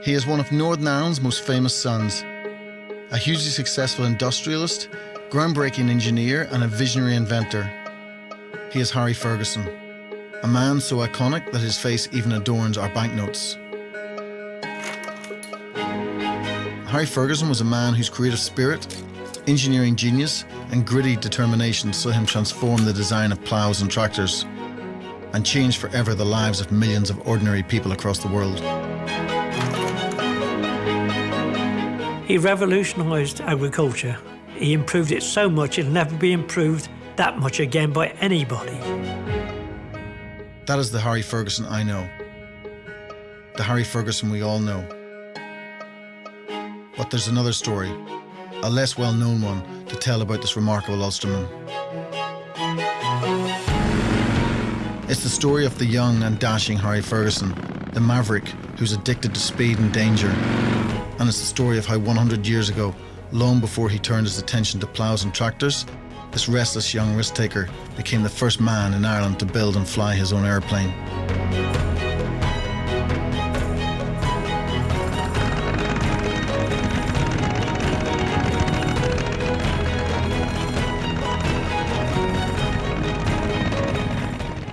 He is one of Northern Ireland's most famous sons, a hugely successful industrialist, groundbreaking engineer and a visionary inventor. He is Harry Ferguson, a man so iconic that his face even adorns our banknotes. Harry Ferguson was a man whose creative spirit, engineering genius and gritty determination saw him transform the design of ploughs and tractors and change forever the lives of millions of ordinary people across the world. He revolutionised agriculture. He improved it so much it'll never be improved that much again by anybody. That is the Harry Ferguson I know. The Harry Ferguson we all know. But there's another story, a less well-known one, to tell about this remarkable Ulsterman. It's the story of the young and dashing Harry Ferguson, the maverick who's addicted to speed and danger. And it's the story of how 100 years ago, long before he turned his attention to ploughs and tractors, this restless young risk-taker became the first man in Ireland to build and fly his own airplane.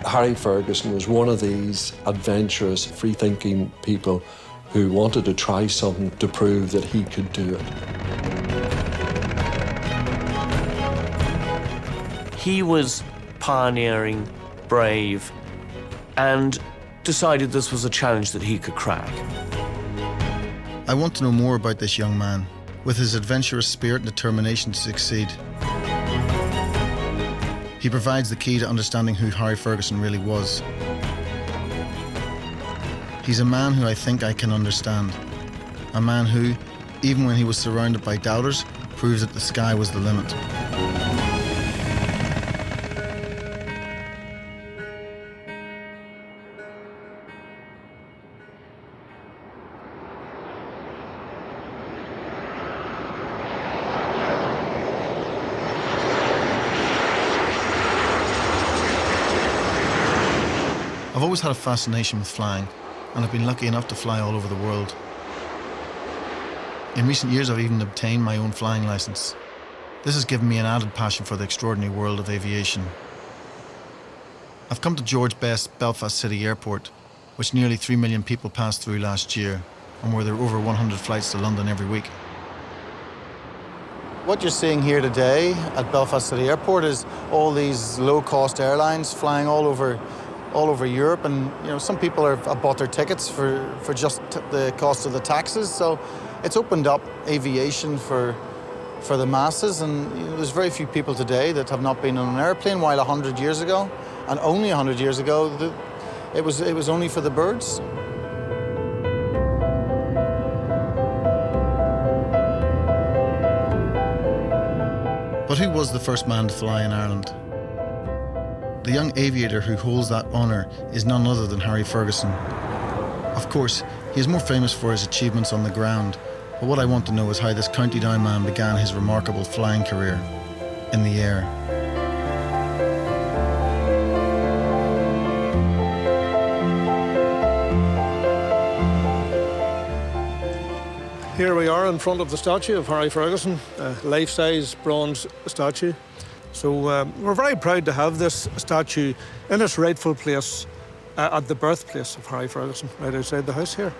Harry Ferguson was one of these adventurous, free-thinking people who wanted to try something to prove that he could do it. He was pioneering, brave, and decided this was a challenge that he could crack. I want to know more about this young man, with his adventurous spirit and determination to succeed. He provides the key to understanding who Harry Ferguson really was. He's a man who I think I can understand. A man who, even when he was surrounded by doubters, proves that the sky was the limit. I've always had a fascination with flying, and I've been lucky enough to fly all over the world. In recent years, I've even obtained my own flying license. This has given me an added passion for the extraordinary world of aviation. I've come to George Best's Belfast City Airport, which nearly 3 million people passed through last year, and where there are over 100 flights to London every week. What you're seeing here today at Belfast City Airport is all these low-cost airlines flying all over Europe, and some people have bought their tickets for just the cost of the taxes. So it's opened up aviation for the masses, and there's very few people today that have not been on an airplane, while 100 years ago, and only 100 years ago, it was only for the birds. But who was the first man to fly in Ireland? The young aviator who holds that honour is none other than Harry Ferguson. Of course, he is more famous for his achievements on the ground, but what I want to know is how this County Down man began his remarkable flying career in the air. Here we are in front of the statue of Harry Ferguson, a life-size bronze statue. So we're very proud to have this statue in its rightful place at the birthplace of Harry Ferguson, right outside the house here.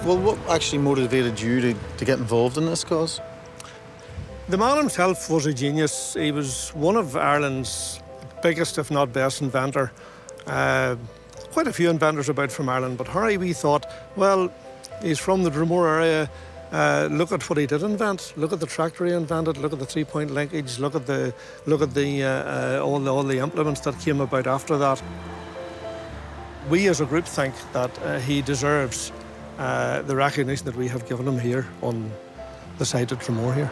Well, what actually motivated you to get involved in this cause? The man himself was a genius. He was one of Ireland's biggest, if not best, inventor. Quite a few inventors about from Ireland, but Harry, we thought, well, he's from the Dromore area. Look at what he did invent. Look at the tractor he invented. Look at the three-point linkage. Look at all the implements that came about after that. We as a group think that he deserves the recognition that we have given him here on the site at Dromore here.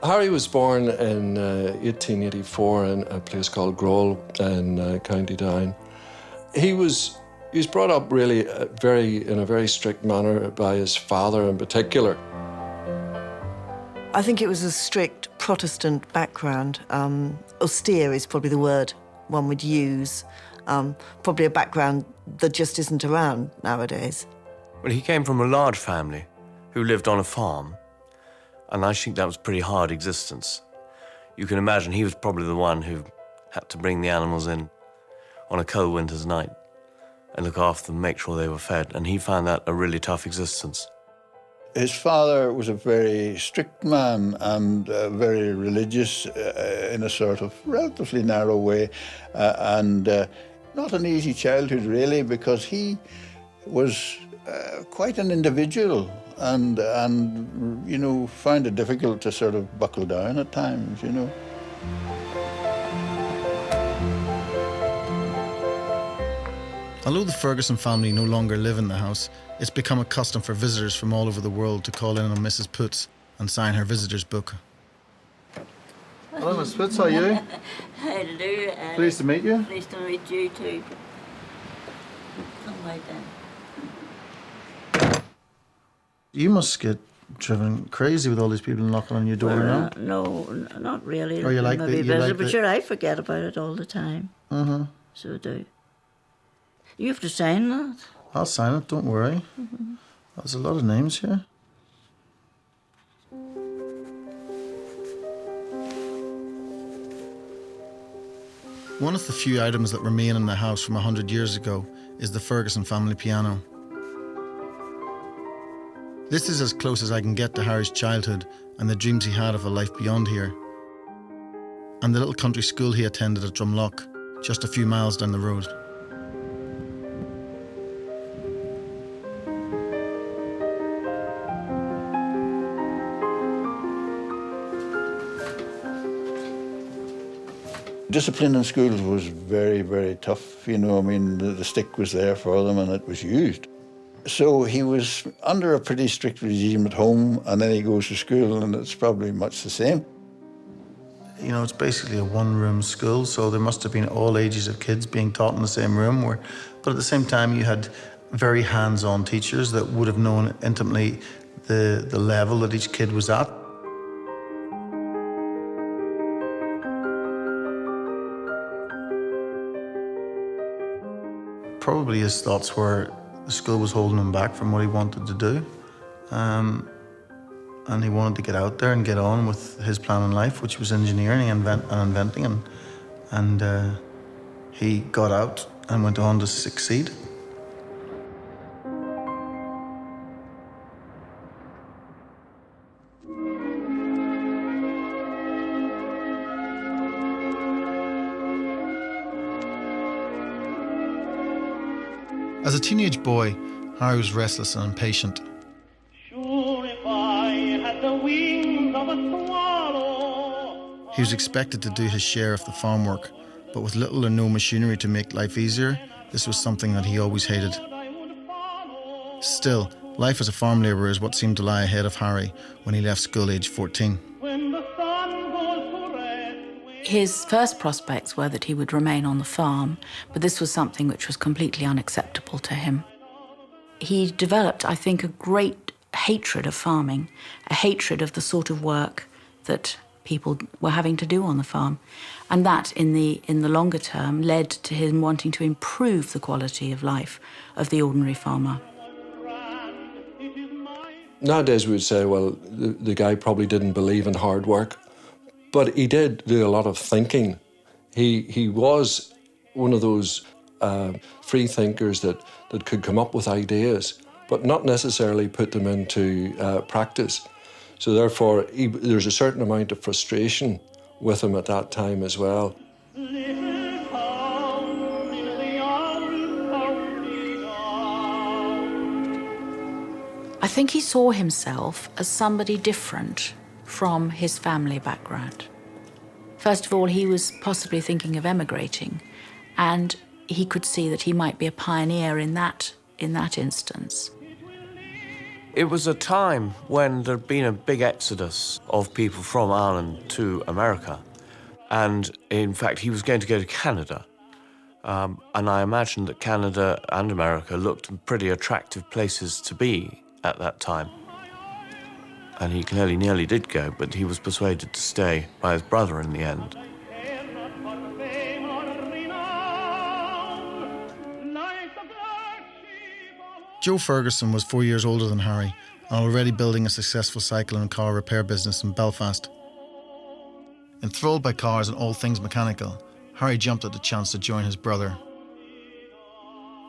Harry was born in 1884 in a place called Groll in County Down. He was brought up really in a very strict manner by his father in particular. I think it was a strict Protestant background. Austere is probably the word one would use. Probably a background that just isn't around nowadays. Well, he came from a large family who lived on a farm, and I think that was a pretty hard existence. You can imagine he was probably the one who had to bring the animals in on a cold winter's night and look after them, make sure they were fed, and he found that a really tough existence. His father was a very strict man and very religious in a sort of relatively narrow way, and not an easy childhood really, because he was quite an individual and you know, found it difficult to sort of buckle down at times, you know. Although the Ferguson family no longer live in the house, it's become a custom for visitors from all over the world to call in on Mrs. Putz and sign her visitor's book. Hello, Miss Putz, how are you? How do you do? Pleased to meet you. Pleased to meet you too. Come right then. You must get driven crazy with all these people knocking on your door now. No, not really. Or you like Maybe the- you like but the- sure, I forget about it all the time. Mm-hmm. So do. You have to sign that. I'll sign it, don't worry. There's a lot of names here. One of the few items that remain in the house from 100 years ago is the Ferguson family piano. This is as close as I can get to Harry's childhood and the dreams he had of a life beyond here. And the little country school he attended at Drumlock, just a few miles down the road. Discipline in schools was very, very tough. You know, I mean, the stick was there for them and it was used. So he was under a pretty strict regime at home, and then he goes to school and it's probably much the same. You know, it's basically a one-room school, so there must have been all ages of kids being taught in the same room. But at the same time, you had very hands-on teachers that would have known intimately the level that each kid was at. Probably his thoughts were the school was holding him back from what he wanted to do. And he wanted to get out there and get on with his plan in life, which was engineering and inventing. And he got out and went on to succeed. As a teenage boy, Harry was restless and impatient. Sure, if I had the wings of a swallow. He was expected to do his share of the farm work, but with little or no machinery to make life easier, this was something that he always hated. Still, life as a farm labourer is what seemed to lie ahead of Harry when he left school aged 14. When the sun goes to rest. His first prospects were that he would remain on the farm, but this was something which was completely unacceptable to him. He developed, I think, a great hatred of farming, a hatred of the sort of work that people were having to do on the farm. And that, in the longer term, led to him wanting to improve the quality of life of the ordinary farmer. Nowadays we would say, well, the guy probably didn't believe in hard work, but he did do a lot of thinking. He was one of those free thinkers that could come up with ideas, but not necessarily put them into practice. So therefore, there's a certain amount of frustration with him at that time as well. I think he saw himself as somebody different from his family background. First of all, he was possibly thinking of emigrating, and he could see that he might be a pioneer in that instance. It was a time when there'd been a big exodus of people from Ireland to America. And in fact, he was going to go to Canada. And I imagined that Canada and America looked pretty attractive places to be at that time. and he nearly did go, but he was persuaded to stay by his brother in the end. Joe Ferguson was 4 years older than Harry and already building a successful cycle and car repair business in Belfast. Enthralled by cars and all things mechanical, Harry jumped at the chance to join his brother.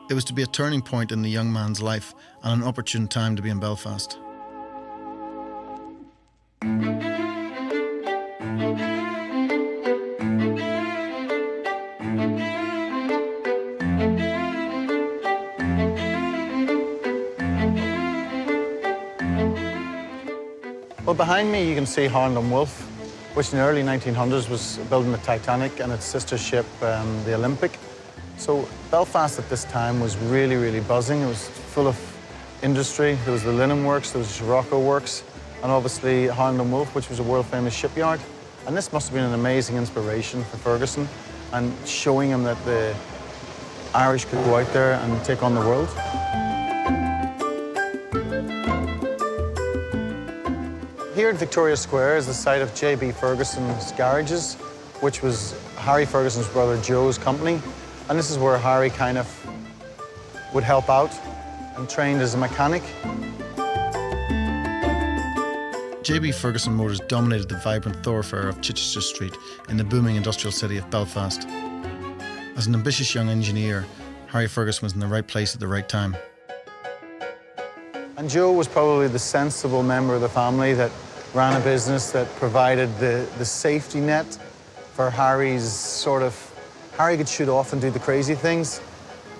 It was to be a turning point in the young man's life and an opportune time to be in Belfast. Well, behind me you can see Harlem Wolff, which in the early 1900s was building the Titanic and its sister ship, the Olympic. So Belfast at this time was really, really buzzing. It was full of industry. There was the linen works, there was the Scirocco works, and obviously Harlem Wolff, which was a world-famous shipyard. And this must have been an amazing inspiration for Ferguson and showing him that the Irish could go out there and take on the world. Here at Victoria Square is the site of J.B. Ferguson's garages, which was Harry Ferguson's brother Joe's company. And this is where Harry kind of would help out and trained as a mechanic. J.B. Ferguson Motors dominated the vibrant thoroughfare of Chichester Street in the booming industrial city of Belfast. As an ambitious young engineer, Harry Ferguson was in the right place at the right time. And Joe was probably the sensible member of the family that ran a business that provided the safety net for Harry's sort of... Harry could shoot off and do the crazy things,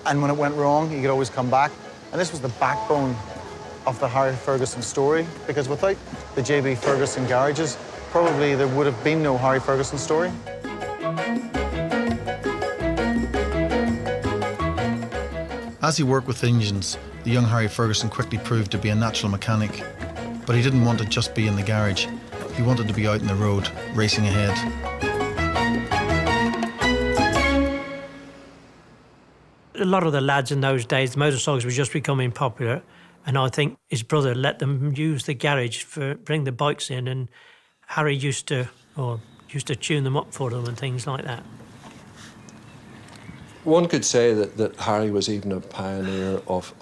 and when it went wrong, he could always come back. And this was the backbone of the Harry Ferguson story, because without the J.B. Ferguson garages, probably there would have been no Harry Ferguson story. As he worked with engines, the young Harry Ferguson quickly proved to be a natural mechanic. But he didn't want to just be in the garage. He wanted to be out on the road, racing ahead. A lot of the lads in those days, motorcycles were just becoming popular, and I think his brother let them use the garage for bring the bikes in, and Harry used to tune them up for them and things like that. One could say that Harry was even a pioneer of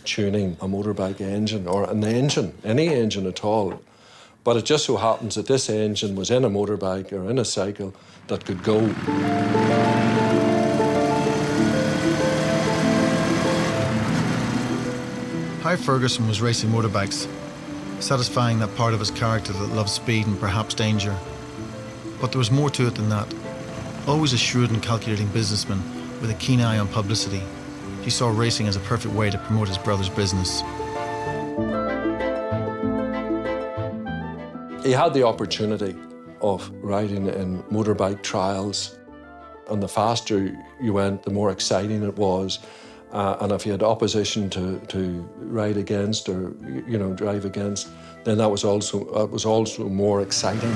tuning a motorbike engine, or an engine, any engine at all. But it just so happens that this engine was in a motorbike or in a cycle that could go. Harry Ferguson was racing motorbikes, satisfying that part of his character that loved speed and perhaps danger. But there was more to it than that. Always a shrewd and calculating businessman with a keen eye on publicity, he saw racing as a perfect way to promote his brother's business. He had the opportunity of riding in motorbike trials, and the faster you went, the more exciting it was. And if you had opposition to ride against or drive against, then that was also more exciting.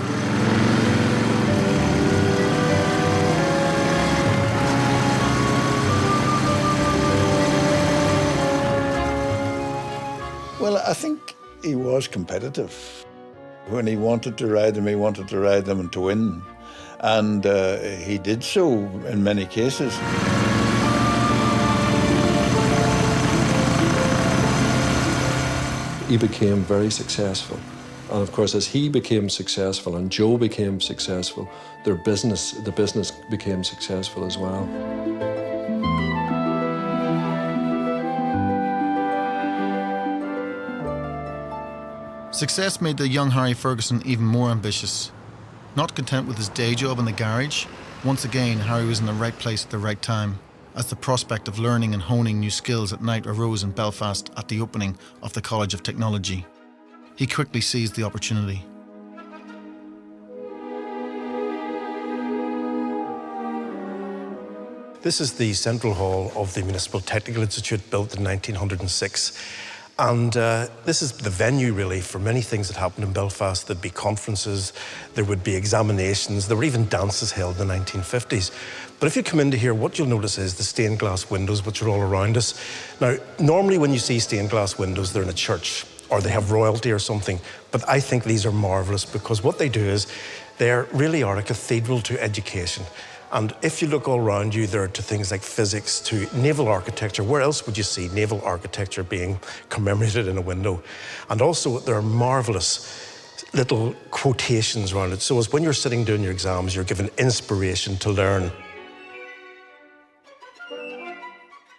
Well, I think he was competitive. When he wanted to ride them, he wanted to ride them and to win. And he did so in many cases. He became very successful. And of course, as he became successful and Joe became successful, the business became successful as well. Success made the young Harry Ferguson even more ambitious. Not content with his day job in the garage, once again Harry was in the right place at the right time, as the prospect of learning and honing new skills at night arose in Belfast at the opening of the College of Technology. He quickly seized the opportunity. This is the central hall of the Municipal Technical Institute, built in 1906. And this is the venue, really, for many things that happened in Belfast. There'd be conferences, there would be examinations, there were even dances held in the 1950s. But if you come into here, what you'll notice is the stained glass windows, which are all around us. Now, normally when you see stained glass windows, they're in a church or they have royalty or something. But I think these are marvellous because what they do is they really are a cathedral to education. And if you look all around you, there are to things like physics, to naval architecture. Where else would you see naval architecture being commemorated in a window? And also, there are marvellous little quotations around it. So as when you're sitting doing your exams, you're given inspiration to learn.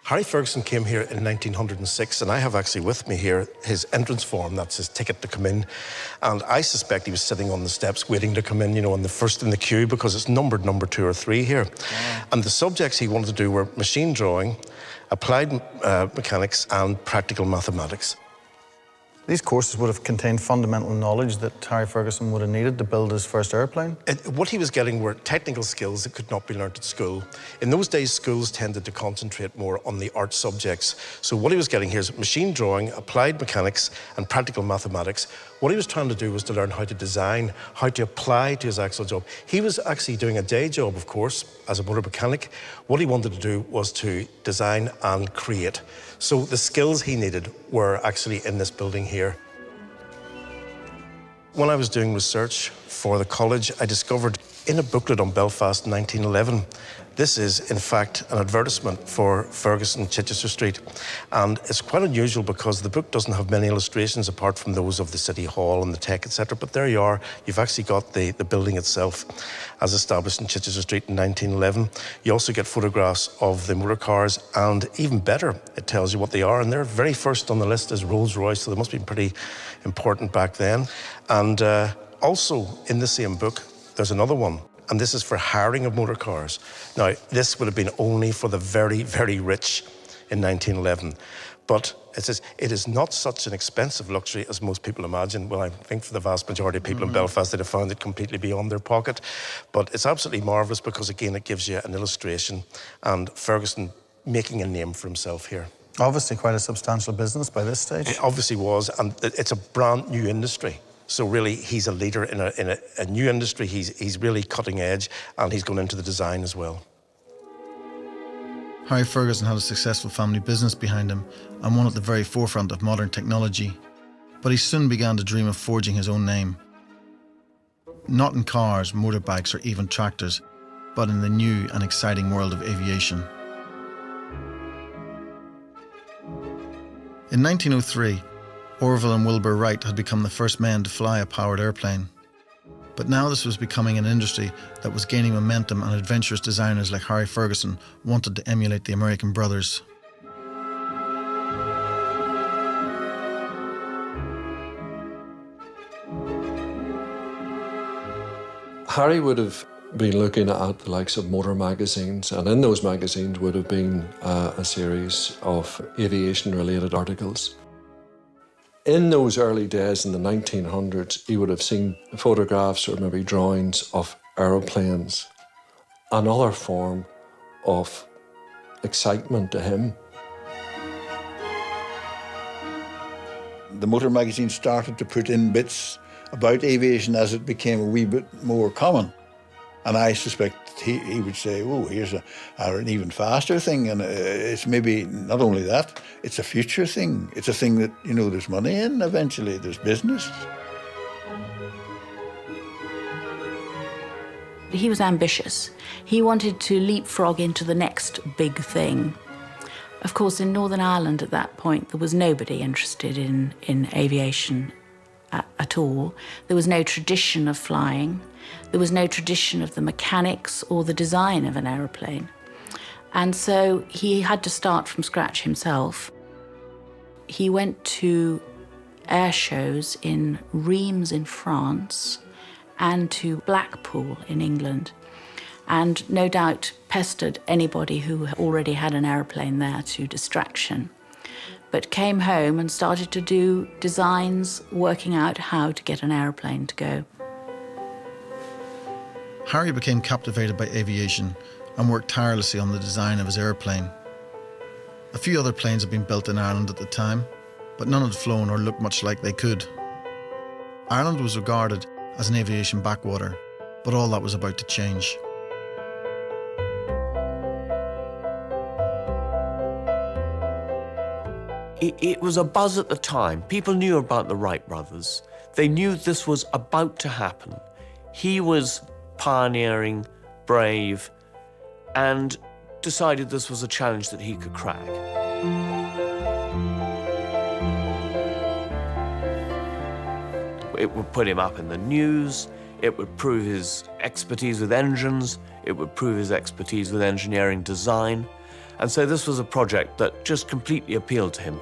Harry Ferguson came here in 1906, and I have actually with me here his entrance form. That's his ticket to come in. And I suspect he was sitting on the steps waiting to come in, you know, on the first in the queue, because it's numbered number 2 or 3 here. Wow. And the subjects he wanted to do were machine drawing, applied mechanics, and practical mathematics. These courses would have contained fundamental knowledge that Harry Ferguson would have needed to build his first airplane. What he was getting were technical skills that could not be learnt at school. In those days, schools tended to concentrate more on the art subjects. So what he was getting here is machine drawing, applied mechanics, and practical mathematics. What he was trying to do was to learn how to design, how to apply to his actual job. He was actually doing a day job, of course, as a motor mechanic. What he wanted to do was to design and create. So the skills he needed were actually in this building here. When I was doing research for the college, I discovered in a booklet on Belfast 1911, this is, in fact, an advertisement for Ferguson, Chichester Street. And it's quite unusual because the book doesn't have many illustrations apart from those of the City Hall and the Tech, etc. But there you are. You've actually got the building itself as established in Chichester Street in 1911. You also get photographs of the motor cars, and even better, it tells you what they are. And they're very first on the list as Rolls-Royce, so they must have been pretty important back then. And also in the same book, there's another one. And this is for hiring of motor cars. Now, this would have been only for the very, very rich in 1911. But it says, it is not such an expensive luxury as most people imagine. Well, I think for the vast majority of people in Belfast, they'd have found it completely beyond their pocket. But it's absolutely marvellous because, again, it gives you an illustration. And Ferguson making a name for himself here. Obviously quite a substantial business by this stage. It obviously was, and it's a brand new industry. So really, he's a leader in a new industry. He's really cutting edge, and he's gone into the design as well. Harry Ferguson had a successful family business behind him and one at the very forefront of modern technology. But he soon began to dream of forging his own name. Not in cars, motorbikes, or even tractors, but in the new and exciting world of aviation. In 1903, Orville and Wilbur Wright had become the first men to fly a powered airplane. But now this was becoming an industry that was gaining momentum, and adventurous designers like Harry Ferguson wanted to emulate the American brothers. Harry would have been looking at the likes of motor magazines, and in those magazines would have been a series of aviation-related articles. In those early days in the 1900s, he would have seen photographs or maybe drawings of aeroplanes, another form of excitement to him. The motor magazine started to put in bits about aviation as it became a wee bit more common. And I suspect he would say, oh, here's an even faster thing. And it's maybe not only that, it's a future thing. It's a thing that, you know, there's money in eventually, there's business. He was ambitious. He wanted to leapfrog into the next big thing. Of course, in Northern Ireland at that point, there was nobody interested in aviation at all. There was no tradition of flying. There was no tradition of the mechanics or the design of an aeroplane. And so he had to start from scratch himself. He went to air shows in Reims in France and to Blackpool in England, and no doubt pestered anybody who already had an aeroplane there to distraction, but came home and started to do designs, working out how to get an aeroplane to go. Harry became captivated by aviation and worked tirelessly on the design of his airplane. A few other planes had been built in Ireland at the time, but none had flown or looked much like they could. Ireland was regarded as an aviation backwater, but all that was about to change. It was a buzz at the time. People knew about the Wright brothers. They knew this was about to happen. He was pioneering, brave, and decided this was a challenge that he could crack. It would put him up in the news. It would prove his expertise with engines. It would prove his expertise with engineering design. And so this was a project that just completely appealed to him.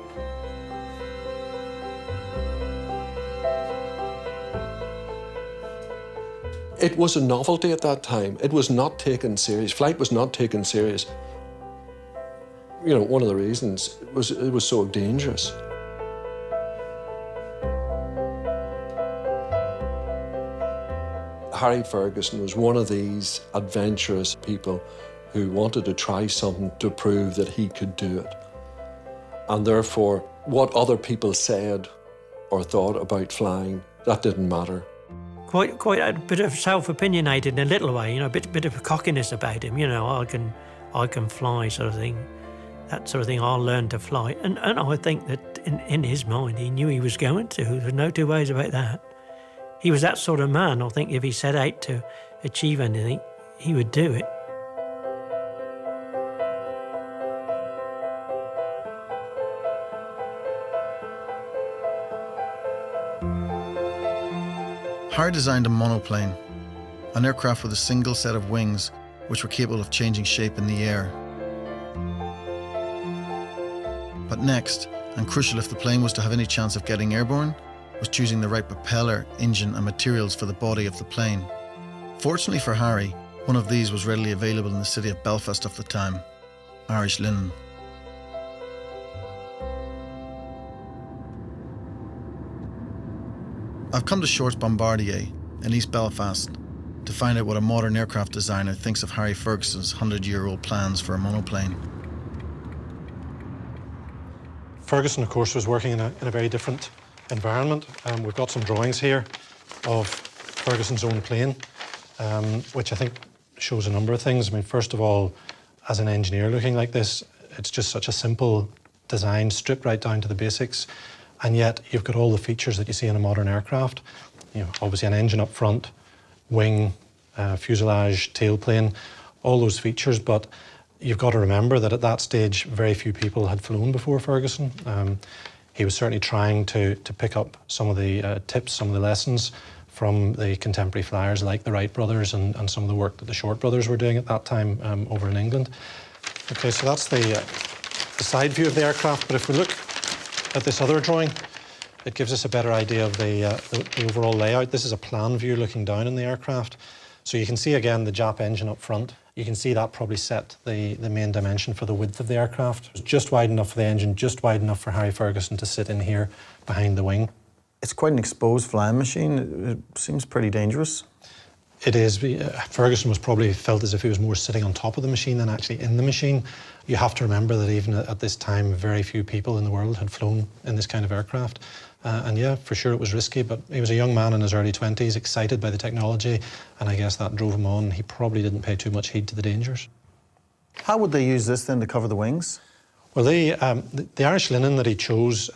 It was a novelty at that time. It was not taken serious. Flight was not taken serious. You know, one of the reasons was it was so dangerous. Harry Ferguson was one of these adventurous people who wanted to try something to prove that he could do it. And therefore, what other people said or thought about flying, that didn't matter. Quite a bit of self-opinionated in a little way, you know, a bit of a cockiness about him, you know, I can fly sort of thing. That sort of thing, I'll learn to fly. And I think that in his mind, he knew he was going to. There's no two ways about that. He was that sort of man. I think if he set out to achieve anything, he would do it. Harry designed a monoplane, an aircraft with a single set of wings which were capable of changing shape in the air. But next, and crucial if the plane was to have any chance of getting airborne, was choosing the right propeller, engine and materials for the body of the plane. Fortunately for Harry, one of these was readily available in the city of Belfast of the time, Irish linen. I've come to Short's Bombardier in East Belfast to find out what a modern aircraft designer thinks of Harry Ferguson's 100-year-old plans for a monoplane. Ferguson, of course, was working in a very different environment. We've got some drawings here of Ferguson's own plane, which I think shows a number of things. I mean, first of all, as an engineer looking like this, it's just such a simple design, stripped right down to the basics. And yet you've got all the features that you see in a modern aircraft. You know, obviously an engine up front, wing, fuselage, tailplane, all those features. But you've got to remember that at that stage, very few people had flown before Ferguson. He was certainly trying to pick up some of the tips, some of the lessons from the contemporary flyers like the Wright brothers and some of the work that the Short brothers were doing at that time over in England. Okay, so that's the side view of the aircraft. But if we look at this other drawing, it gives us a better idea of the overall layout. This is a plan view looking down on the aircraft. So you can see again the Jap engine up front. You can see that probably set the main dimension for the width of the aircraft. It was just wide enough for the engine, just wide enough for Harry Ferguson to sit in here behind the wing. It's quite an exposed flying machine. It seems pretty dangerous. It is. Ferguson was probably felt as if he was more sitting on top of the machine than actually in the machine. You have to remember that even at this time, very few people in the world had flown in this kind of aircraft. And yeah, for sure it was risky, but he was a young man in his early 20s, excited by the technology, and I guess that drove him on. He probably didn't pay too much heed to the dangers. How would they use this then to cover the wings? Well, the Irish linen that he chose,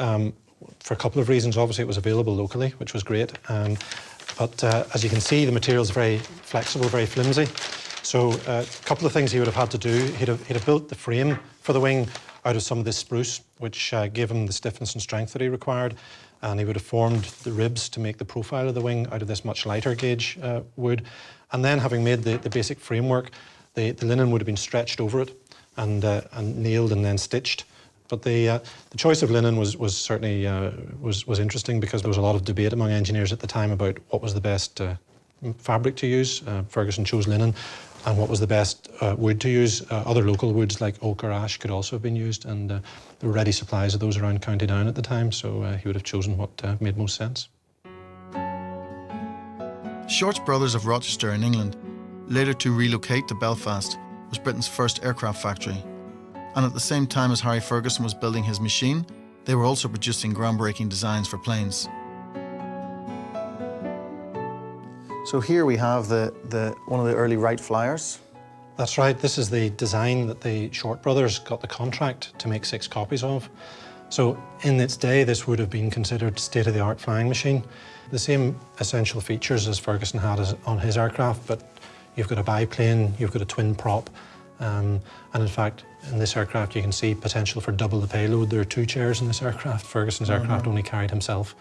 for a couple of reasons. Obviously, it was available locally, which was great. But as you can see, the material is very flexible, very flimsy. So a couple of things he would have had to do. He'd have built the frame for the wing out of some of this spruce, which gave him the stiffness and strength that he required. And he would have formed the ribs to make the profile of the wing out of this much lighter gauge wood. And then, having made the basic framework, the linen would have been stretched over it and nailed and then stitched. But the choice of linen was certainly was interesting, because there was a lot of debate among engineers at the time about what was the best fabric to use. Ferguson chose linen, and what was the best wood to use. Other local woods like oak or ash could also have been used, and there were ready supplies of those around County Down at the time, so he would have chosen what made most sense. Short's Brothers of Rochester in England, later to relocate to Belfast, was Britain's first aircraft factory. And at the same time as Harry Ferguson was building his machine, they were also producing groundbreaking designs for planes. So here we have one of the early Wright flyers. That's right. This is the design that the Short brothers got the contract to make 6 copies of. So in its day, this would have been considered state-of-the-art flying machine. The same essential features as Ferguson had on his aircraft, but you've got a biplane, you've got a twin prop, and in fact, in this aircraft you can see potential for double the payload. There are 2 chairs in this aircraft. Ferguson's aircraft only carried himself.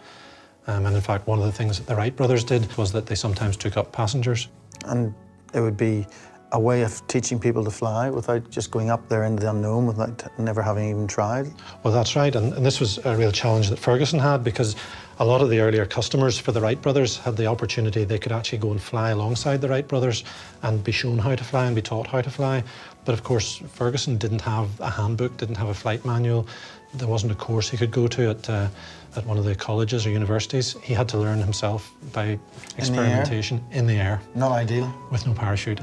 And in fact, one of the things that the Wright brothers did was that they sometimes took up passengers. And it would be a way of teaching people to fly without just going up there into the unknown, without never having even tried. Well, that's right, and this was a real challenge that Ferguson had, because a lot of the earlier customers for the Wright brothers had the opportunity. They could actually go and fly alongside the Wright brothers and be shown how to fly and be taught how to fly. But of course, Ferguson didn't have a handbook, didn't have a flight manual. There wasn't a course he could go to at one of the colleges or universities. He had to learn himself by experimentation in the air. Not ideal. With no parachute.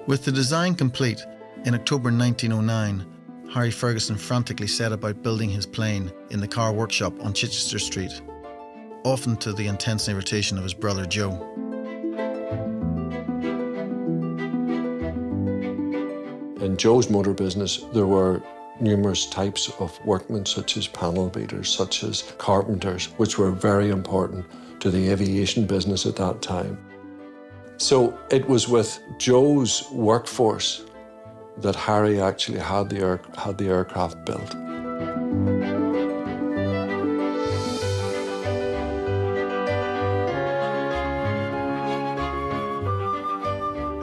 With the design complete, in October 1909, Harry Ferguson frantically set about building his plane in the car workshop on Chichester Street, often to the intense irritation of his brother Joe. In Joe's motor business, there were numerous types of workmen, such as panel beaters, such as carpenters, which were very important to the aviation business at that time. So it was with Joe's workforce that Harry actually had the aircraft built.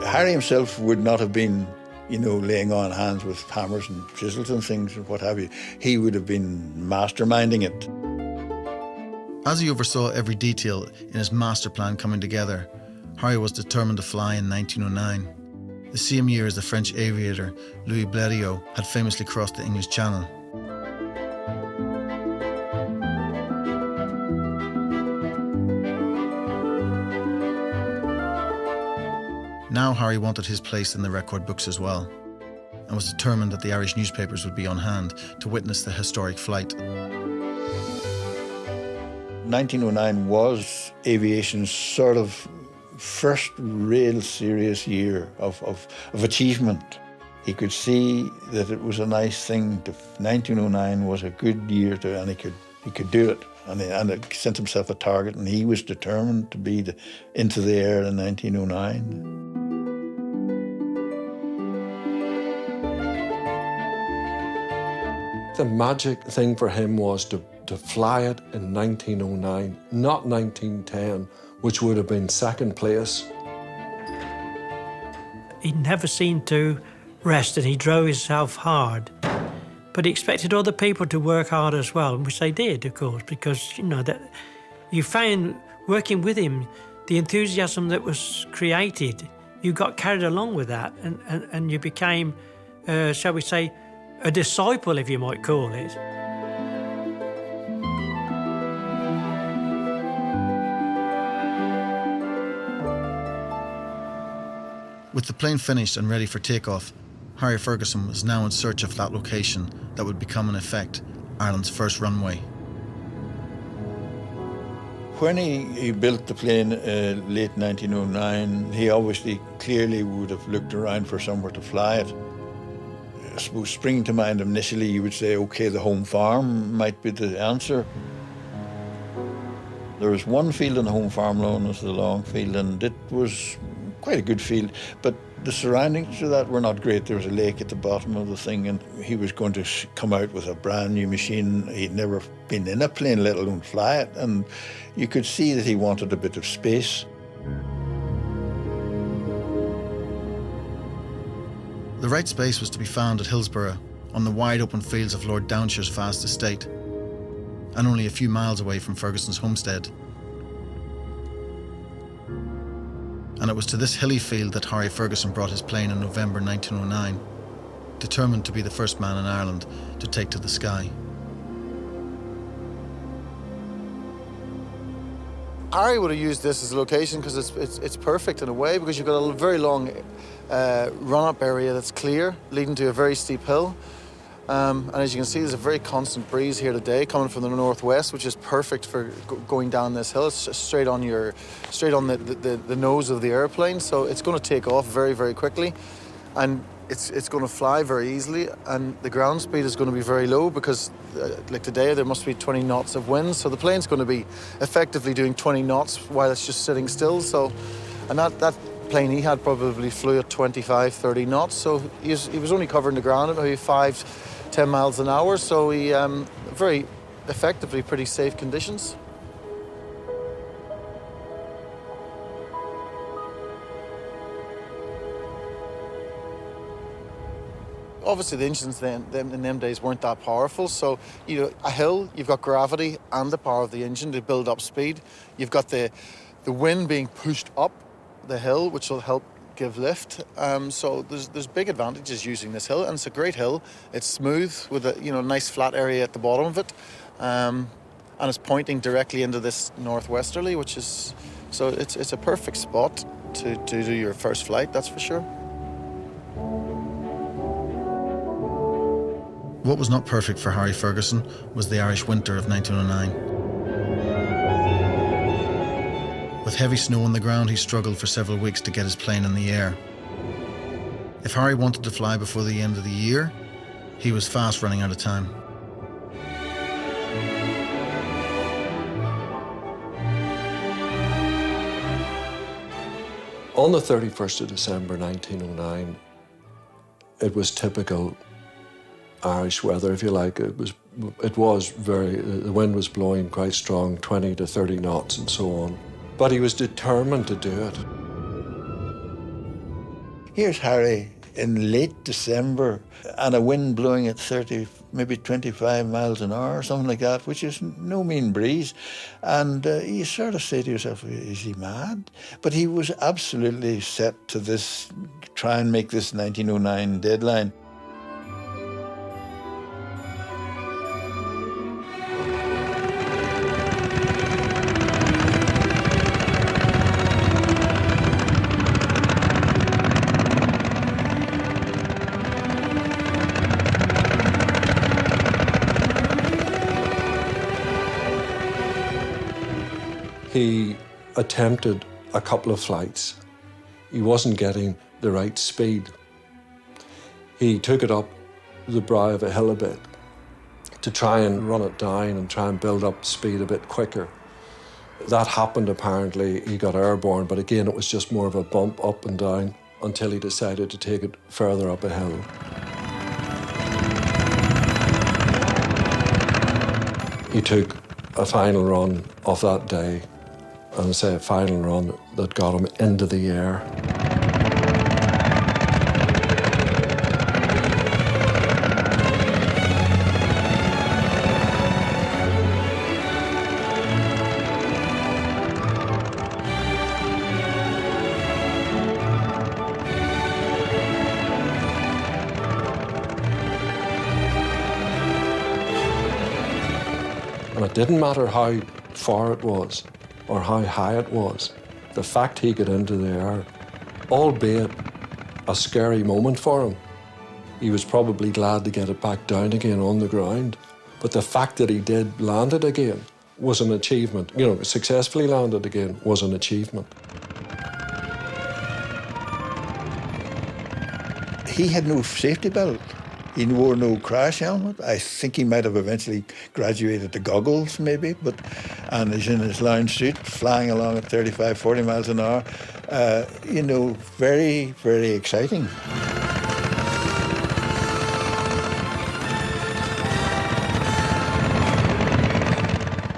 Harry himself would not have been, you know, laying on hands with hammers and chisels and things and what have you. He would have been masterminding it. As he oversaw every detail in his master plan coming together, Harry was determined to fly in 1909, the same year as the French aviator Louis Blériot had famously crossed the English Channel. Now Harry wanted his place in the record books as well, and was determined that the Irish newspapers would be on hand to witness the historic flight. 1909 was aviation's sort of first real serious year of achievement. He could see that it was a nice thing. 1909 was a good year and he could do it. And it sent himself a target, and he was determined to be into the air in 1909. The magic thing for him was to fly it in 1909, not 1910, which would have been second place. He never seemed to rest, and he drove himself hard. But he expected other people to work hard as well, which they did, of course, because, you know, that you found working with him, the enthusiasm that was created, you got carried along with that, and you became, shall we say, a disciple, if you might call it. With the plane finished and ready for takeoff, Harry Ferguson was now in search of that location that would become, in effect, Ireland's first runway. When he built the plane late 1909, he obviously clearly would have looked around for somewhere to fly it. I suppose springing to mind initially, you would say, okay, the home farm might be the answer. There was one field on the home farm known as the Long Field, and it was quite a good field, but the surroundings to that were not great. There was a lake at the bottom of the thing, and he was going to come out with a brand new machine. He'd never been in a plane, let alone fly it, and you could see that he wanted a bit of space. The right space was to be found at Hillsborough, on the wide open fields of Lord Downshire's vast estate, and only a few miles away from Ferguson's homestead. And it was to this hilly field that Harry Ferguson brought his plane in November 1909, determined to be the first man in Ireland to take to the sky. Harry would have used this as a location because it's perfect in a way, because you've got a very long run-up area that's clear, leading to a very steep hill. And as you can see, there's a very constant breeze here today coming from the northwest, which is perfect for going down this hill. It's just straight on the nose of the airplane, so it's going to take off very, very quickly. and it's going to fly very easily, and the ground speed is going to be very low because, like today, there must be 20 knots of wind, so the plane's going to be effectively doing 20 knots while it's just sitting still. So, and that plane he had probably flew at 25, 30 knots, so he was only covering the ground at maybe 5, 10 miles an hour, so he very effectively pretty safe conditions. Obviously, the engines in them days weren't that powerful. So, a hill, you've got gravity and the power of the engine to build up speed. You've got the wind being pushed up the hill, which will help give lift. So there's big advantages using this hill, and it's a great hill. It's smooth with a nice flat area at the bottom of it, and it's pointing directly into this northwesterly, which is so it's a perfect spot to do your first flight. That's for sure. What was not perfect for Harry Ferguson was the Irish winter of 1909. With heavy snow on the ground, he struggled for several weeks to get his plane in the air. If Harry wanted to fly before the end of the year, he was fast running out of time. On the 31st of December 1909, it was typical Irish weather, if you like. It was the wind was blowing quite strong, 20 to 30 knots and so on. But he was determined to do it. Here's Harry in late December and a wind blowing at 30, maybe 25 miles an hour or something like that, which is no mean breeze. And you sort of say to yourself, is he mad? But he was absolutely set to try and make this 1909 deadline. He attempted a couple of flights. He wasn't getting the right speed. He took it up the brow of a hill a bit to try and run it down and try and build up speed a bit quicker. That happened apparently. He got airborne, but again, it was just more of a bump up and down until he decided to take it further up a hill. He took a final run of that day, and say a final run that got him into the air. And it didn't matter how far it was or how high it was. The fact he got into the air, albeit a scary moment for him, he was probably glad to get it back down again on the ground. But the fact that he did land it again was an achievement. Successfully landed again was an achievement. He had no safety belt. He wore no crash helmet. I think he might have eventually graduated to goggles, maybe, and he's in his lounge suit, flying along at 35, 40 miles an hour. Very, very exciting.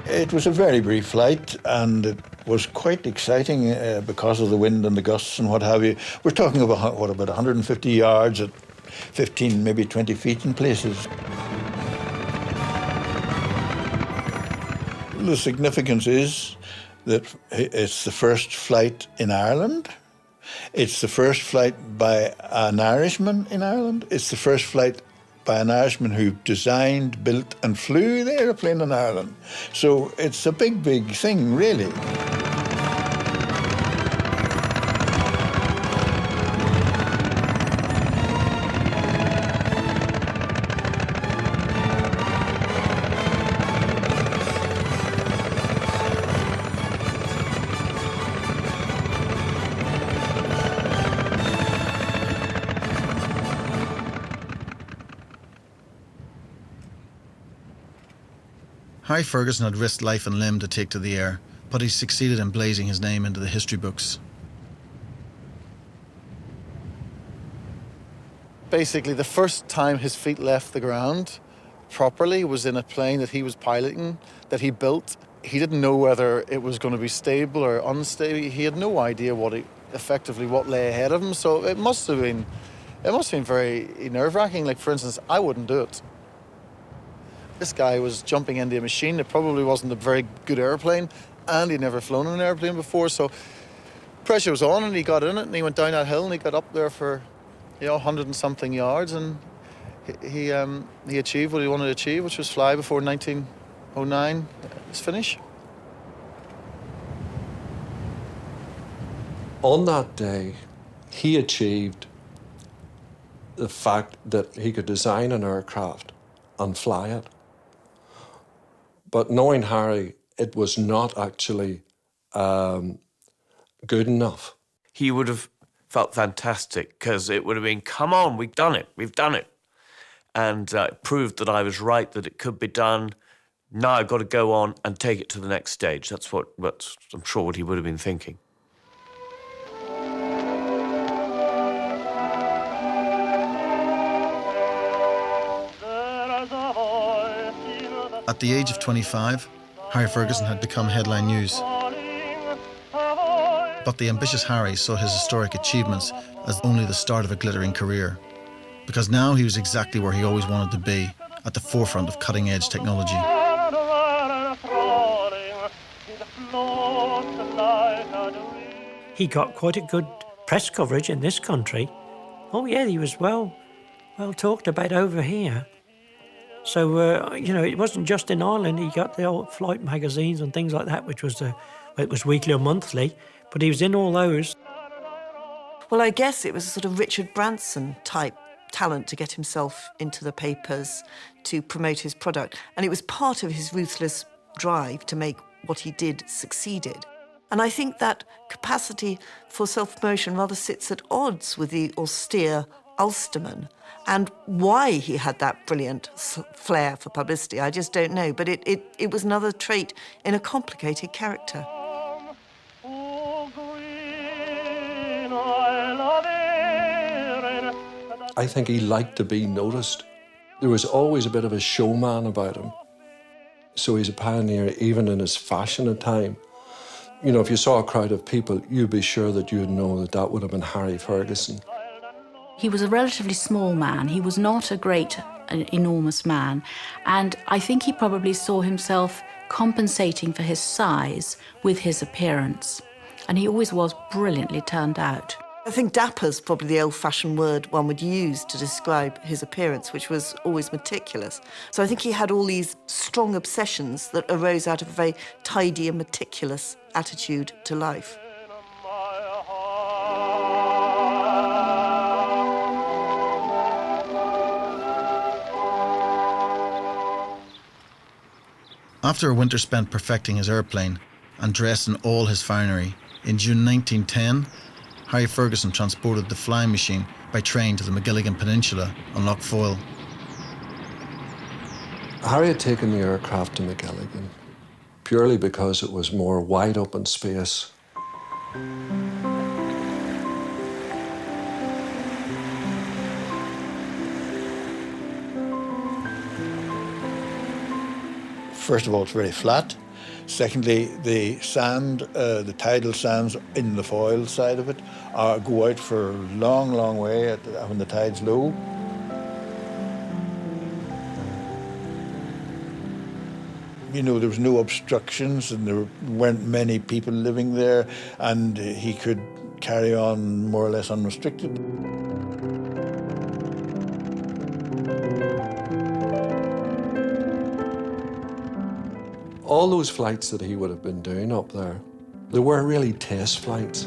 It was a very brief flight, and it was quite exciting because of the wind and the gusts and what have you. We're talking about, about 150 yards at 15, maybe 20 feet in places. The significance is that it's the first flight in Ireland. It's the first flight by an Irishman in Ireland. It's the first flight by an Irishman who designed, built and flew the aeroplane in Ireland. So it's a big, big thing, really. Harry Ferguson had risked life and limb to take to the air, but he succeeded in blazing his name into the history books. Basically, the first time his feet left the ground properly was in a plane that he was piloting, that he built. He didn't know whether it was going to be stable or unstable. He had no idea what lay ahead of him. So it must have been very nerve-wracking. Like, for instance, I wouldn't do it. This guy was jumping into a machine that probably wasn't a very good airplane, and he'd never flown in an airplane before. So pressure was on, and he got in it, and he went down that hill, and he got up there for 100 and something yards, and he achieved what he wanted to achieve, which was fly before 1909 his finish. On that day, he achieved the fact that he could design an aircraft and fly it. But knowing Harry, it was not actually good enough. He would have felt fantastic because it would have been, come on, we've done it. And it proved that I was right, that it could be done. Now I've got to go on and take it to the next stage. That's I'm sure what he would have been thinking. At the age of 25, Harry Ferguson had become headline news. But the ambitious Harry saw his historic achievements as only the start of a glittering career, because now he was exactly where he always wanted to be, at the forefront of cutting-edge technology. He got quite a good press coverage in this country. Oh yeah, he was well talked about over here. So, it wasn't just in Ireland. He got the old flight magazines and things like that, which was it was weekly or monthly, but he was in all those. Well, I guess it was a sort of Richard Branson type talent to get himself into the papers, to promote his product. And it was part of his ruthless drive to make what he did succeeded. And I think that capacity for self-promotion rather sits at odds with the austere Ulsterman. And why he had that brilliant flair for publicity, I just don't know. But it was another trait in a complicated character. I think he liked to be noticed. There was always a bit of a showman about him. So he's a pioneer even in his fashion at time. If you saw a crowd of people, you'd be sure that you'd know that would have been Harry Ferguson. He was a relatively small man. He was not an enormous man. And I think he probably saw himself compensating for his size with his appearance. And he always was brilliantly turned out. I think dapper's probably the old-fashioned word one would use to describe his appearance, which was always meticulous. So I think he had all these strong obsessions that arose out of a very tidy and meticulous attitude to life. After a winter spent perfecting his airplane and dressed in all his finery, in June 1910, Harry Ferguson transported the flying machine by train to the Magilligan Peninsula on Lough Foyle. Harry had taken the aircraft to Magilligan purely because it was more wide open space. First of all, it's very flat. Secondly, the sand, the tidal sands in the foil side of it go out for a long, long way when the tide's low. There was no obstructions and there weren't many people living there, and he could carry on more or less unrestricted. All those flights that he would have been doing up there, they were really test flights.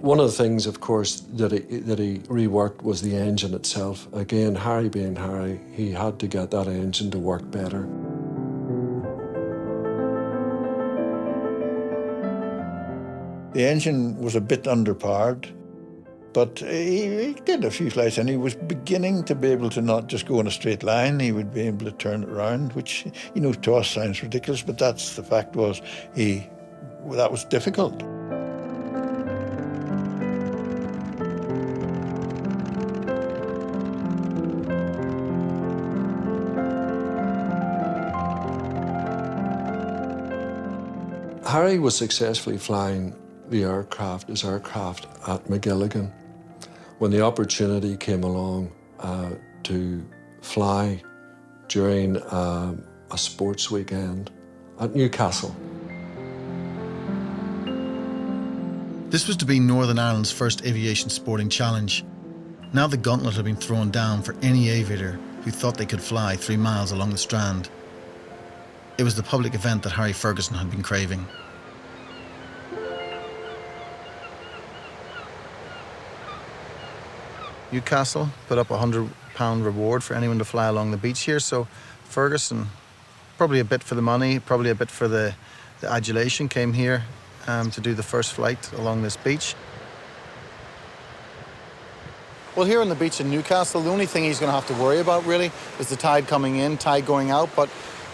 One of the things, of course, that he reworked was the engine itself. Again, Harry being Harry, he had to get that engine to work better. The engine was a bit underpowered. But he did a few flights, and he was beginning to be able to not just go in a straight line. He would be able to turn it around, which, you know, to us sounds ridiculous, but that's the fact was that was difficult. Harry was successfully flying his aircraft at McGilligan when the opportunity came along to fly during a sports weekend at Newcastle. This was to be Northern Ireland's first aviation sporting challenge. Now the gauntlet had been thrown down for any aviator who thought they could fly 3 miles along the Strand. It was the public event that Harry Ferguson had been craving. Newcastle put up a £100 reward for anyone to fly along the beach here, so Ferguson, probably a bit for the money, probably a bit for the adulation, came here to do the first flight along this beach. Well, here on the beach in Newcastle, the only thing he's going to have to worry about really is the tide coming in, tide going out, but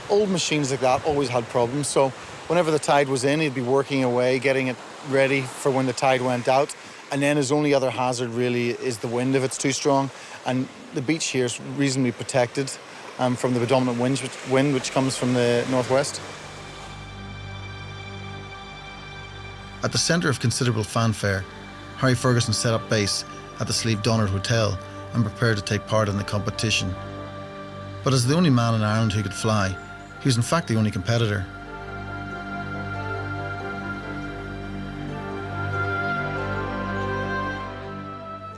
old machines like that always had problems, so whenever the tide was in, he'd be working away, getting it ready for when the tide went out. And then his only other hazard really is the wind if it's too strong. And the beach here is reasonably protected from the predominant wind which comes from the northwest. At the centre of considerable fanfare, Harry Ferguson set up base at the Slieve Donard Hotel and prepared to take part in the competition. But as the only man in Ireland who could fly, he was in fact the only competitor.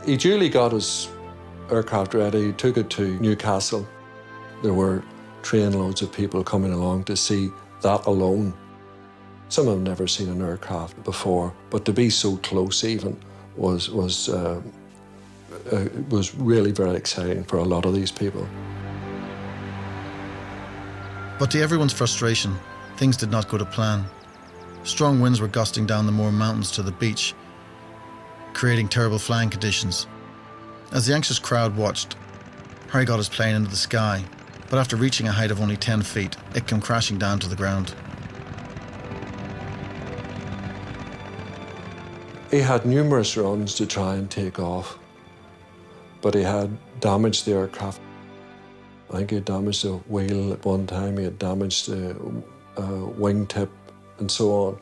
He duly got his aircraft ready, he took it to Newcastle. There were trainloads of people coming along to see that alone. Some have never seen an aircraft before, but to be so close even was really very exciting for a lot of these people. But to everyone's frustration, things did not go to plan. Strong winds were gusting down the Moor Mountains to the beach, creating terrible flying conditions. As the anxious crowd watched, Harry got his plane into the sky, but after reaching a height of only 10 feet, it came crashing down to the ground. He had numerous runs to try and take off, but he had damaged the aircraft. I think he had damaged the wheel at one time, he had damaged the wingtip and so on.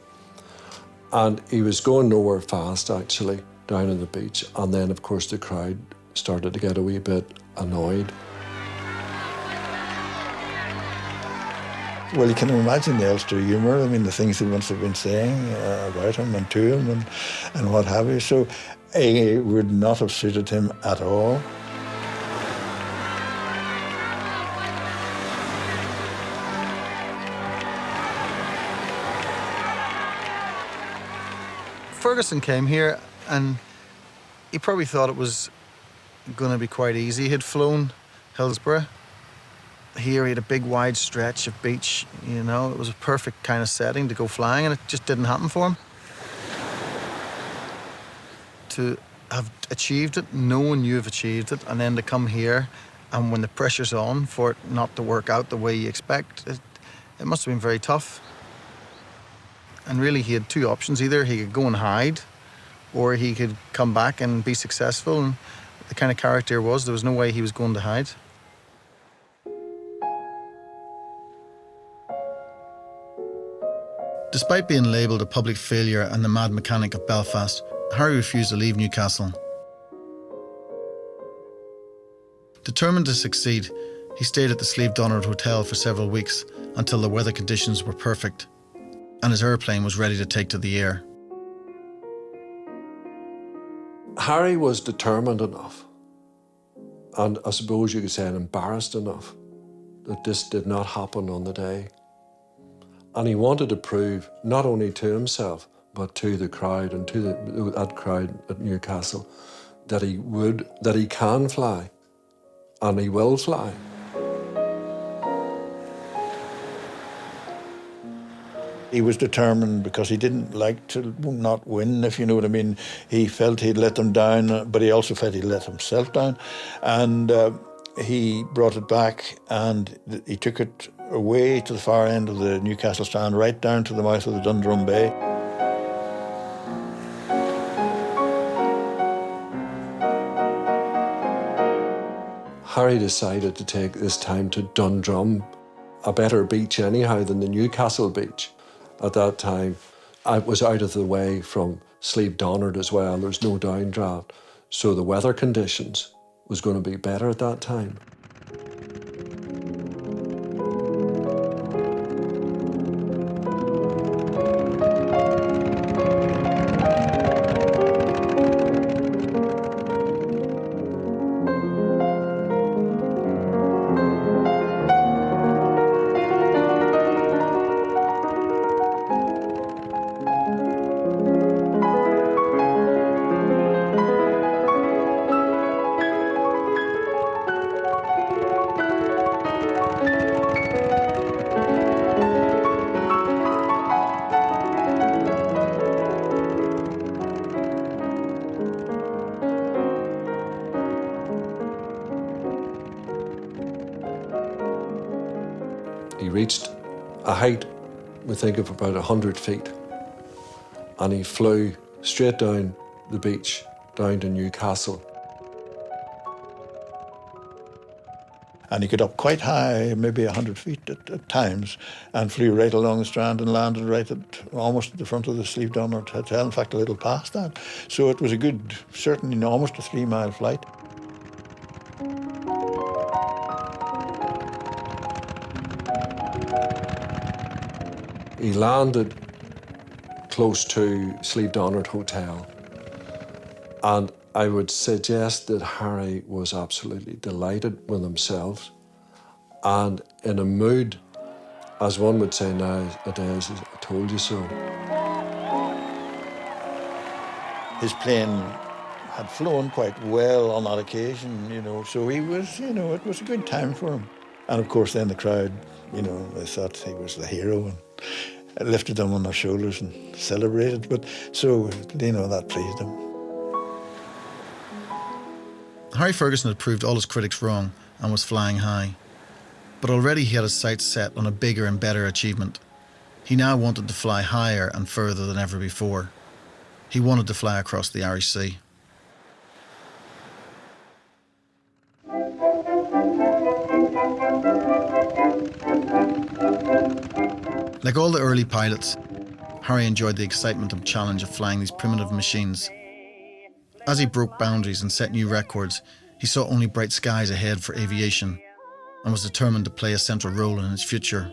And he was going nowhere fast, actually, down on the beach. And then, of course, the crowd started to get a wee bit annoyed. Well, you can imagine the Ulster humour. I mean, the things he must have been saying about him and to him and what have you. So it would not have suited him at all. Ferguson came here and he probably thought it was going to be quite easy. He'd flown Hillsborough. Here he had a big wide stretch of beach, you know, it was a perfect kind of setting to go flying, and it just didn't happen for him. To have achieved it, knowing you've achieved it, and then to come here and when the pressure's on for it not to work out the way you expect, it must have been very tough. And really he had two options. Either he could go and hide or he could come back and be successful, and the kind of character was, there was no way he was going to hide. Despite being labelled a public failure and the mad mechanic of Belfast, Harry refused to leave Newcastle. Determined to succeed, he stayed at the Slieve Donard Hotel for several weeks until the weather conditions were perfect and his airplane was ready to take to the air. Harry was determined enough, and I suppose you could say embarrassed enough, that this did not happen on the day. And he wanted to prove, not only to himself, but to the crowd and to that crowd at Newcastle, that he can fly, and he will fly. He was determined because he didn't like to not win, if you know what I mean. He felt he'd let them down, but he also felt he'd let himself down. And he brought it back and he took it away to the far end of the Newcastle Strand, right down to the mouth of the Dundrum Bay. Harry decided to take this time to Dundrum, a better beach anyhow than the Newcastle beach. At that time, I was out of the way from Slieve Donard as well. There's no downdraft. So the weather conditions was going to be better at that time. He reached a height, we think, of about 100 feet. And he flew straight down the beach, down to Newcastle. And he got up quite high, maybe 100 feet at times, and flew right along the Strand and landed right almost at the front of the Slieve Donard Hotel, in fact, a little past that. So it was a good, certainly almost a 3-mile flight. He landed close to Slieve Donard Hotel, and I would suggest that Harry was absolutely delighted with himself and in a mood, as one would say nowadays, I told you so. His plane had flown quite well on that occasion, you know, so he was, you know, it was a good time for him. And of course then the crowd, you know, they thought he was the hero and lifted them on their shoulders and celebrated. But so, you know, that pleased him. Harry Ferguson had proved all his critics wrong and was flying high. But already he had his sights set on a bigger and better achievement. He now wanted to fly higher and further than ever before. He wanted to fly across the Irish Sea. Like all the early pilots, Harry enjoyed the excitement and challenge of flying these primitive machines. As he broke boundaries and set new records, he saw only bright skies ahead for aviation and was determined to play a central role in its future.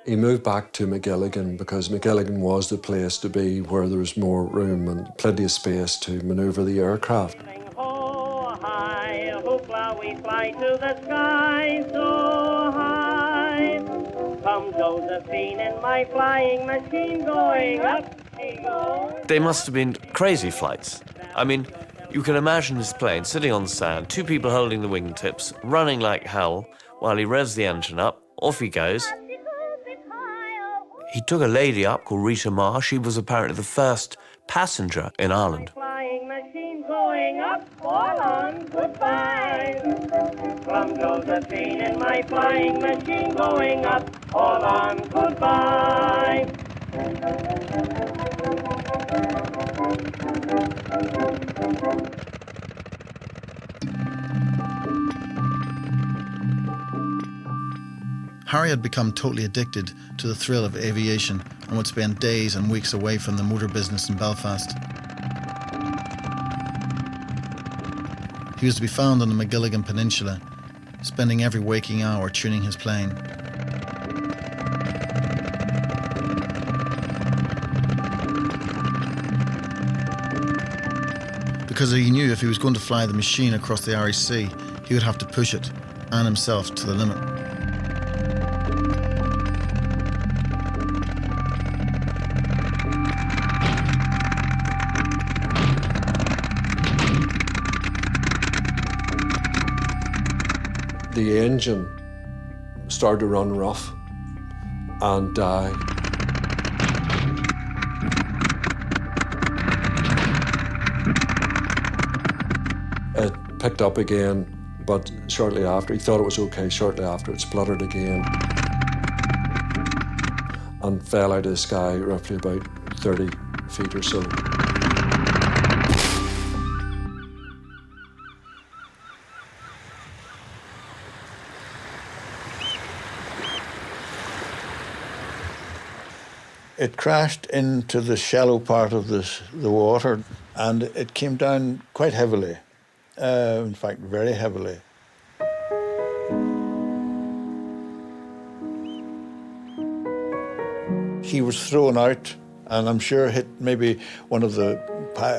He moved back to McGilligan because McGilligan was the place to be, where there was more room and plenty of space to manoeuvre the aircraft. Oh, high, hoopla, we fly to the sky so high. Come Josephine in my flying machine going up she goes. They must have been crazy flights. I mean, you can imagine this plane sitting on the sand, 2 people holding the wingtips, running like hell while he revs the engine up. Off he goes. He took a lady up called Rita Marr. She was apparently the first passenger in Ireland. Flying machine going up, all on goodbye. From Josephine in my flying machine going up, all on goodbye. Harry had become totally addicted to the thrill of aviation and would spend days and weeks away from the motor business in Belfast. He was to be found on the McGilligan Peninsula, spending every waking hour tuning his plane. Because he knew if he was going to fly the machine across the Irish Sea, he would have to push it, and himself, to the limit. The engine started to run rough, and die. It picked up again, but shortly after, he thought it was okay. Shortly after, it spluttered again and fell out of the sky roughly about 30 feet or so. It crashed into the shallow part of the water, and it came down quite heavily. In fact, very heavily. He was thrown out, and I'm sure hit maybe one of the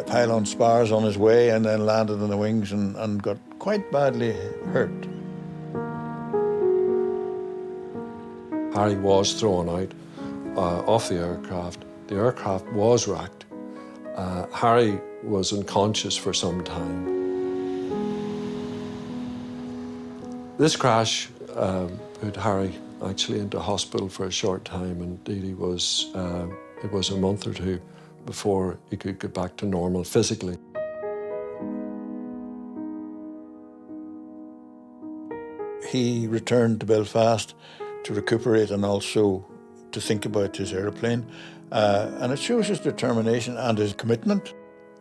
pylon spars on his way, and then landed on the wings and got quite badly hurt. Harry was thrown out off the aircraft. The aircraft was wrecked. Harry was unconscious for some time. This crash put Harry actually into hospital for a short time. Indeed, it was a month or two before he could get back to normal physically. He returned to Belfast to recuperate and also to think about his aeroplane. And it shows his determination and his commitment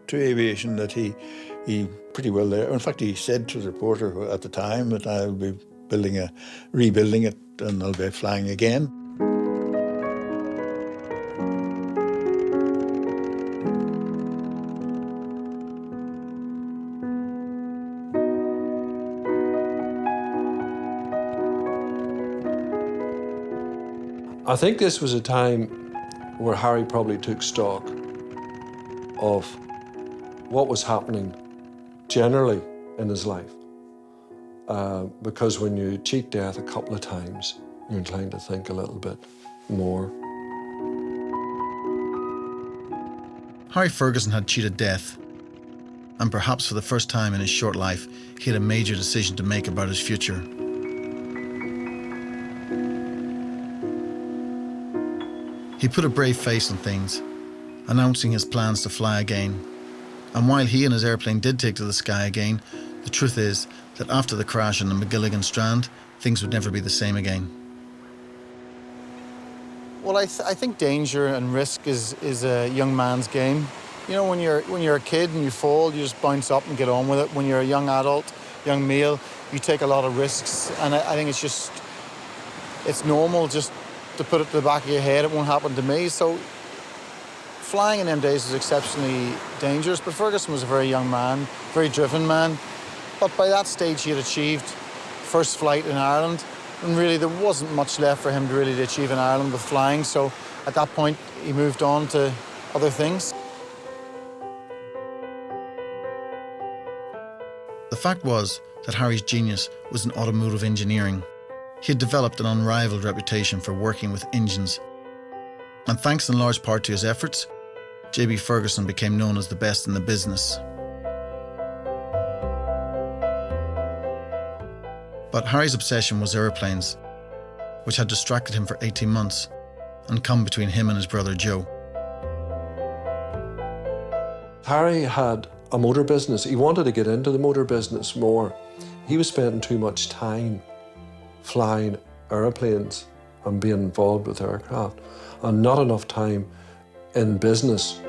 to aviation that he pretty well there. In fact, he said to the reporter at the time that I'll be rebuilding it and I'll be flying again. I think this was a time where Harry probably took stock of what was happening generally in his life. Because when you cheat death a couple of times, you're inclined to think a little bit more. Harry Ferguson had cheated death, and perhaps for the first time in his short life, he had a major decision to make about his future. He put a brave face on things, announcing his plans to fly again. And while he and his airplane did take to the sky again, the truth is that after the crash on the McGilligan Strand, things would never be the same again. Well, I think danger and risk is a young man's game. You know, when you're a kid and you fall, you just bounce up and get on with it. When you're a young adult, young male, you take a lot of risks, and I think it's normal just to put it to the back of your head, it won't happen to me. So flying in them days was exceptionally dangerous, but Ferguson was a very young man, very driven man. But by that stage he had achieved first flight in Ireland, and really there wasn't much left for him to really achieve in Ireland with flying, so at that point he moved on to other things. The fact was that Harry's genius was in automotive engineering. He had developed an unrivaled reputation for working with engines. And thanks in large part to his efforts, J.B. Ferguson became known as the best in the business. But Harry's obsession was aeroplanes, which had distracted him for 18 months and come between him and his brother Joe. Harry had a motor business. He wanted to get into the motor business more. He was spending too much time flying airplanes and being involved with aircraft, and not enough time in business.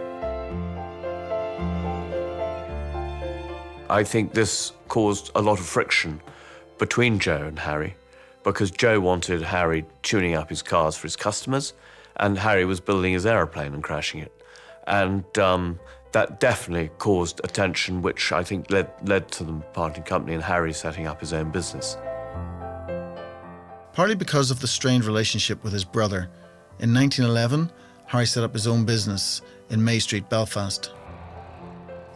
I think this caused a lot of friction between Joe and Harry, because Joe wanted Harry tuning up his cars for his customers, and Harry was building his aeroplane and crashing it. And that definitely caused a tension, which I think led to them parting company and Harry setting up his own business. Partly because of the strained relationship with his brother, in 1911, Harry set up his own business in May Street, Belfast.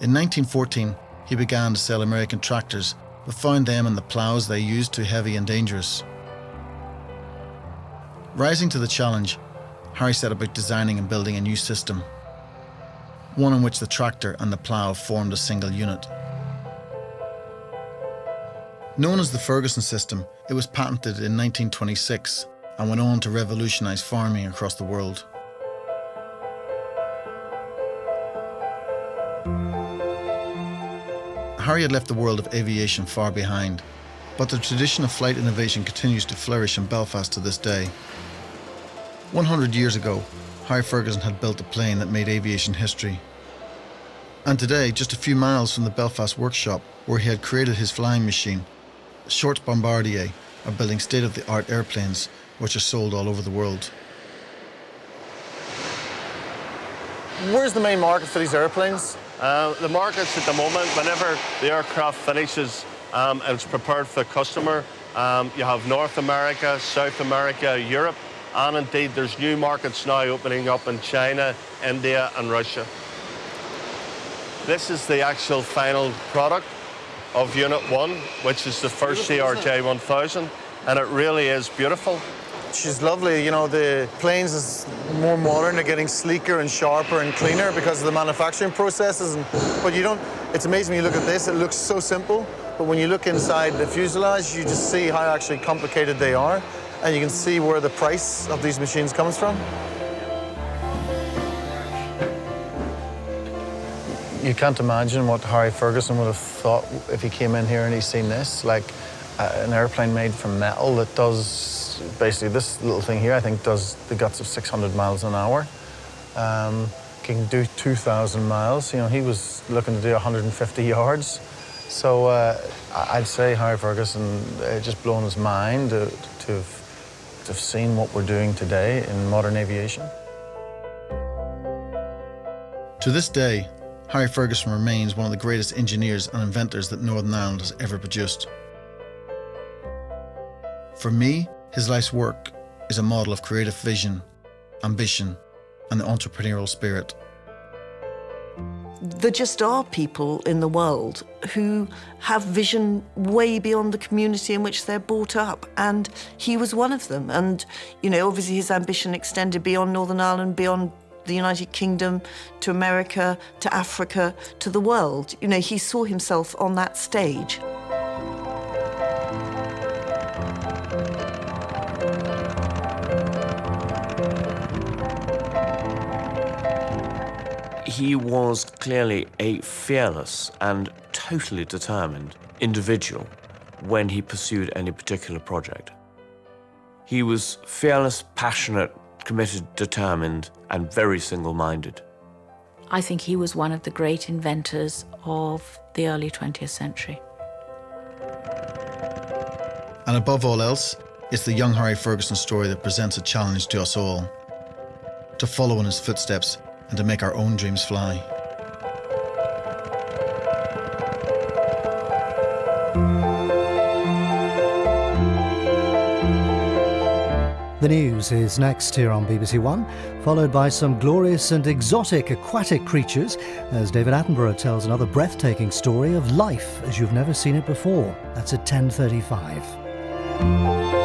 In 1914, he began to sell American tractors, but found them and the ploughs they used too heavy and dangerous. Rising to the challenge, Harry set about designing and building a new system, one in which the tractor and the plough formed a single unit. Known as the Ferguson system, it was patented in 1926 and went on to revolutionise farming across the world. Harry had left the world of aviation far behind, but the tradition of flight innovation continues to flourish in Belfast to this day. 100 years ago, Harry Ferguson had built a plane that made aviation history. And today, just a few miles from the Belfast workshop where he had created his flying machine, Short's Bombardier are building state-of-the-art airplanes which are sold all over the world. Where's the main market for these airplanes? The markets at the moment, whenever the aircraft finishes and it's prepared for the customer, you have North America, South America, Europe, and indeed there's new markets now opening up in China, India and Russia. This is the actual final product of Unit 1, which is the first CRJ-1000, and it really is beautiful. She's lovely. You know, the planes is more modern. They're getting sleeker and sharper and cleaner because of the manufacturing processes. But you don't, it's amazing when you look at this, it looks so simple. But when you look inside the fuselage, you just see how actually complicated they are. And you can see where the price of these machines comes from. You can't imagine what Harry Ferguson would have thought if he came in here and he's seen this, like an airplane made from metal that does basically this little thing here, I think, does the guts of 600 miles an hour. Can do 2,000 miles. You know, he was looking to do 150 yards. So I'd say Harry Ferguson just blown his mind to have seen what we're doing today in modern aviation. To this day, Harry Ferguson remains one of the greatest engineers and inventors that Northern Ireland has ever produced. For me, his life's work is a model of creative vision, ambition, and the entrepreneurial spirit. There just are people in the world who have vision way beyond the community in which they're brought up, and he was one of them. And, you know, obviously his ambition extended beyond Northern Ireland, beyond the United Kingdom, to America, to Africa, to the world. You know, he saw himself on that stage. He was clearly a fearless and totally determined individual when he pursued any particular project. He was fearless, passionate, committed, determined, and very single-minded. I think he was one of the great inventors of the early 20th century. And above all else, it's the young Harry Ferguson story that presents a challenge to us all. To follow in his footsteps and to make our own dreams fly. The news is next here on BBC One, followed by some glorious and exotic aquatic creatures as David Attenborough tells another breathtaking story of life as you've never seen it before. That's at 10:35.